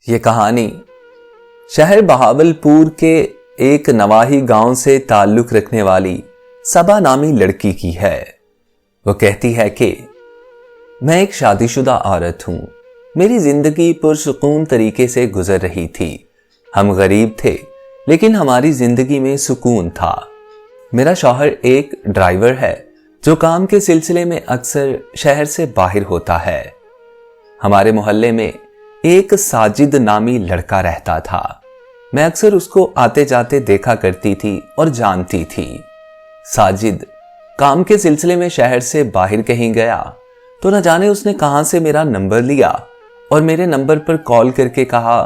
ये कहानी शहर बहावलपुर के एक नवाही गांव से ताल्लुक रखने वाली सबा नामी लड़की की है। वो कहती है कि मैं एक शादीशुदा औरत हूं। मेरी जिंदगी पुरसुकून तरीके से गुजर रही थी। हम गरीब थे लेकिन हमारी जिंदगी में सुकून था। मेरा शौहर एक ड्राइवर है जो काम के सिलसिले में अक्सर शहर से बाहर होता है। हमारे मोहल्ले में एक साजिद नामी लड़का रहता था। मैं अक्सर उसको आते जाते देखा करती थी और जानती थी। साजिद काम के सिलसिले में शहर से बाहर कहीं गया तो न जाने उसने कहां से मेरा नंबर लिया और मेरे नंबर पर कॉल करके कहा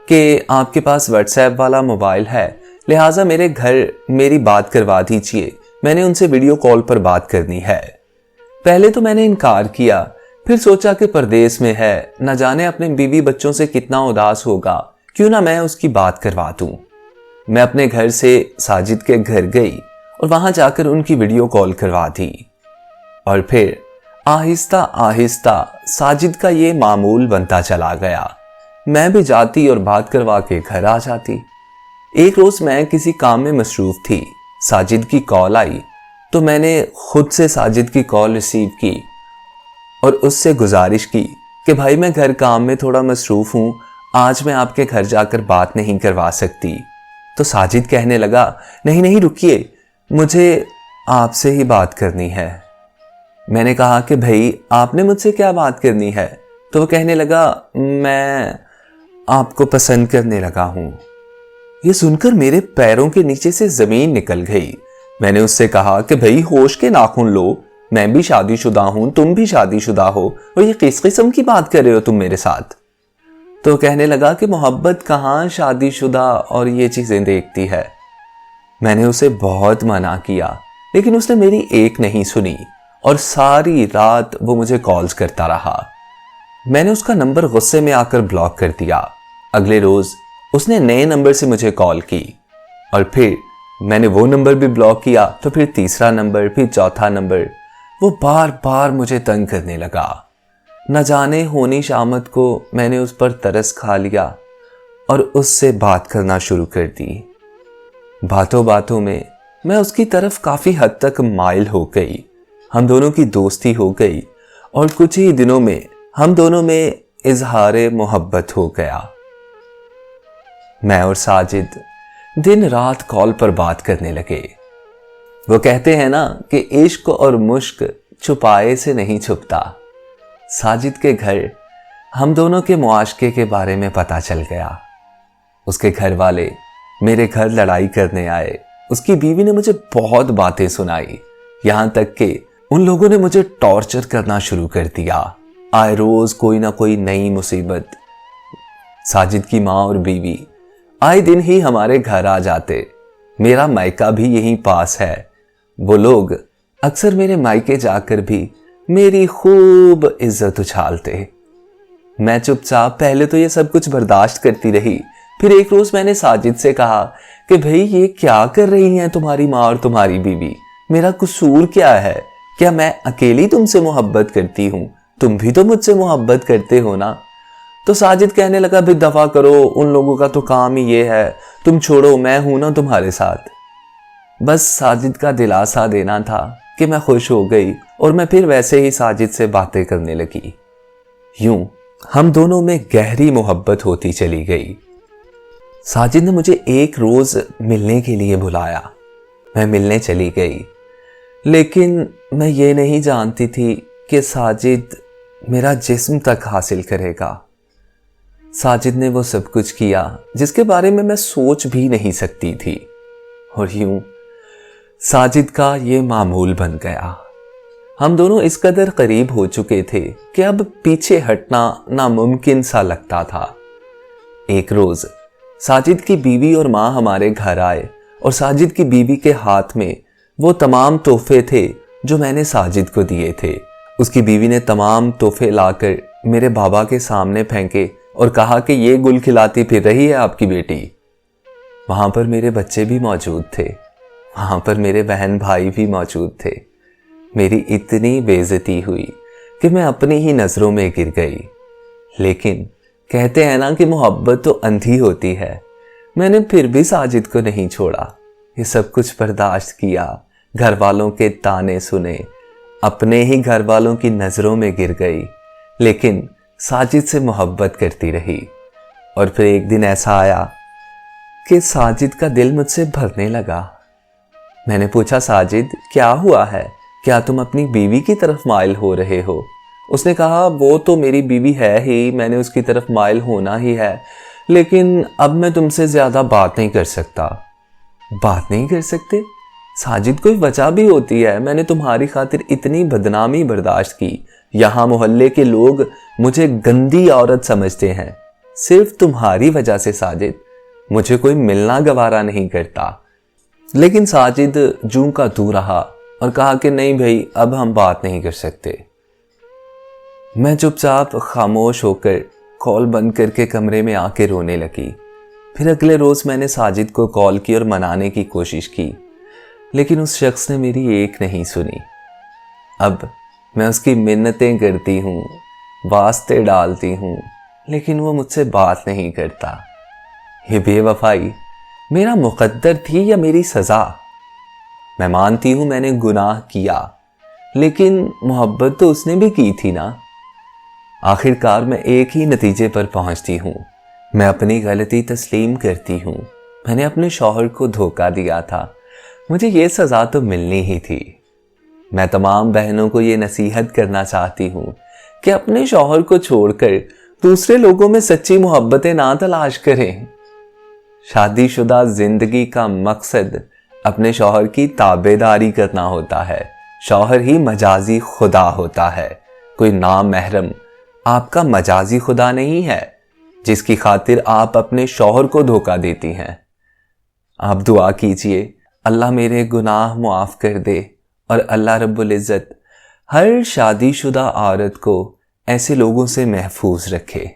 कि आपके पास व्हाट्सएप वाला मोबाइल है, लिहाजा मेरे घर मेरी बात करवा दीजिए, मैंने उनसे वीडियो कॉल पर बात करनी है। पहले तो मैंने इनकार किया, फिर सोचा कि परदेश में है, न जाने अपने बीवी बच्चों से कितना उदास होगा, क्यों ना मैं उसकी बात करवा दूं। मैं अपने घर से साजिद के घर गई और वहां जाकर उनकी वीडियो कॉल करवा दी और फिर आहिस्ता आहिस्ता साजिद का ये मामूल बनता चला गया। मैं भी जाती और बात करवा के घर आ जाती। एक रोज मैं किसी काम में मसरूफ थी, साजिद की कॉल आई तो मैंने खुद से साजिद की कॉल रिसीव की और उससे गुजारिश की कि भाई मैं घर काम में थोड़ा मसरूफ हूं, आज मैं आपके घर जाकर बात नहीं करवा सकती। तो साजिद कहने लगा, नहीं नहीं रुकिए, मुझे आपसे ही बात करनी है। मैंने कहा कि भाई आपने मुझसे क्या बात करनी है? तो वो कहने लगा, मैं आपको पसंद करने लगा हूं। ये सुनकर मेरे पैरों के नीचे से जमीन निकल गई। मैंने उससे कहा कि भाई होश के नाखून लो, मैं भी शादीशुदा हूं, तुम भी शादीशुदा हो और ये किस किस्म की बात कर रहे हो तुम मेरे साथ? तो कहने लगा कि मोहब्बत कहां शादीशुदा और ये चीजें देखती है। मैंने उसे बहुत मना किया लेकिन उसने मेरी एक नहीं सुनी और सारी रात वो मुझे कॉल्स करता रहा। मैंने उसका नंबर गुस्से में आकर ब्लॉक कर दिया। अगले रोज उसने नए नंबर से मुझे कॉल की और फिर मैंने वो नंबर भी ब्लॉक किया, तो फिर तीसरा नंबर, फिर चौथा नंबर। वो बार बार मुझे तंग करने लगा। न जाने होनी शामत को मैंने उस पर तरस खा लिया और उससे बात करना शुरू कर दी। बातों बातों में मैं उसकी तरफ काफी हद तक माइल हो गई। हम दोनों की दोस्ती हो गई और कुछ ही दिनों में हम दोनों में इजहार मोहब्बत हो गया। मैं और साजिद दिन रात कॉल पर बात करने लगे। वो कहते हैं ना कि इश्क और मुश्क छुपाए से नहीं छुपता। साजिद के घर हम दोनों के मुआशके के बारे में पता चल गया। उसके घर वाले मेरे घर लड़ाई करने आए। उसकी बीवी ने मुझे बहुत बातें सुनाई, यहां तक कि उन लोगों ने मुझे टॉर्चर करना शुरू कर दिया। आए रोज कोई ना कोई नई मुसीबत। साजिद की माँ और बीवी आए दिन ही हमारे घर आ जाते। मेरा मायका भी यहीं पास है। वो लोग अक्सर मेरे मायके जाकर भी मेरी खूब इज्जत उछालते। मैं चुपचाप पहले तो ये सब कुछ बर्दाश्त करती रही। फिर एक रोज मैंने साजिद से कहा कि भाई ये क्या कर रही हैं तुम्हारी माँ और तुम्हारी बीवी? मेरा कसूर क्या है? क्या मैं अकेली तुमसे मोहब्बत करती हूं? तुम भी तो मुझसे मोहब्बत करते हो ना? तो साजिद कहने लगा, भाई दफा करो, उन लोगों का तो काम ही ये है, तुम छोड़ो, मैं हूं ना तुम्हारे साथ। बस साजिद का दिलासा देना था कि मैं खुश हो गई और मैं फिर वैसे ही साजिद से बातें करने लगी। यूं हम दोनों में गहरी मोहब्बत होती चली गई। साजिद ने मुझे एक रोज मिलने के लिए बुलाया। मैं मिलने चली गई लेकिन मैं ये नहीं जानती थी कि साजिद मेरा जिस्म तक हासिल करेगा। साजिद ने वो सब कुछ किया जिसके बारे में मैं सोच भी नहीं सकती थी और यूं साजिद का ये मामूल बन गया। हम दोनों इस कदर करीब हो चुके थे कि अब पीछे हटना नामुमकिन सा लगता था। एक रोज साजिद की बीवी और माँ हमारे घर आए और साजिद की बीवी के हाथ में वो तमाम तोहफे थे जो मैंने साजिद को दिए थे। उसकी बीवी ने तमाम तोहफे लाकर मेरे बाबा के सामने फेंके और कहा कि ये गुल खिलाती फिर रही है आपकी बेटी। वहां पर मेरे बच्चे भी मौजूद थे, वहां पर मेरे बहन भाई भी मौजूद थे। मेरी इतनी बेइज्जती हुई कि मैं अपनी ही नजरों में गिर गई। लेकिन कहते हैं ना कि मोहब्बत तो अंधी होती है। मैंने फिर भी साजिद को नहीं छोड़ा। ये सब कुछ बर्दाश्त किया, घर वालों के ताने सुने, अपने ही घर वालों की नज़रों में गिर गई, लेकिन साजिद से मोहब्बत करती रही। और फिर एक दिन ऐसा आया कि साजिद का दिल मुझसे भरने लगा। मैंने पूछा, साजिद क्या हुआ है, क्या तुम अपनी बीवी की तरफ माइल हो रहे हो? उसने कहा, वो तो मेरी बीवी है ही, मैंने उसकी तरफ माइल होना ही है, लेकिन अब मैं तुमसे ज़्यादा बात नहीं कर सकता। बात नहीं कर सकते? साजिद, कोई वजह भी होती है। मैंने तुम्हारी खातिर इतनी बदनामी बर्दाश्त की, यहाँ मोहल्ले के लोग मुझे गंदी औरत समझते हैं, सिर्फ तुम्हारी वजह से साजिद। मुझे कोई मिलना गवारा नहीं करता। लेकिन साजिद जूं का तू रहा और कहा कि नहीं भाई, अब हम बात नहीं कर सकते। मैं चुपचाप खामोश होकर कॉल बंद करके कमरे में आके रोने लगी। फिर अगले रोज मैंने साजिद को कॉल की और मनाने की कोशिश की, लेकिन उस शख्स ने मेरी एक नहीं सुनी। अब मैं उसकी मिन्नतें करती हूँ, वास्ते डालती हूँ, लेकिन वो मुझसे बात नहीं करता। ये बेवफाई मेरा मुकद्दर थी या मेरी सजा? मैं मानती हूँ मैंने गुनाह किया, लेकिन मोहब्बत तो उसने भी की थी ना। आखिरकार मैं एक ही नतीजे पर पहुंचती हूँ। मैं अपनी गलती तस्लीम करती हूँ। मैंने अपने शौहर को धोखा दिया था, मुझे ये सज़ा तो मिलनी ही थी। मैं तमाम बहनों को ये नसीहत करना चाहती हूँ कि अपने शौहर को छोड़कर दूसरे लोगों में सच्ची मोहब्बतें ना तलाश करें। शादीशुदा जिंदगी का मकसद अपने शौहर की ताबेदारी करना होता है। शौहर ही मजाजी खुदा होता है, कोई नाम महरम आपका मजाजी खुदा नहीं है जिसकी खातिर आप अपने शौहर को धोखा देती हैं। आप दुआ कीजिए अल्लाह मेरे गुनाह मुआफ कर दे और अल्लाह रब्बुल इज़्ज़त हर शादीशुदा औरत को ऐसे लोगों से महफूज रखे।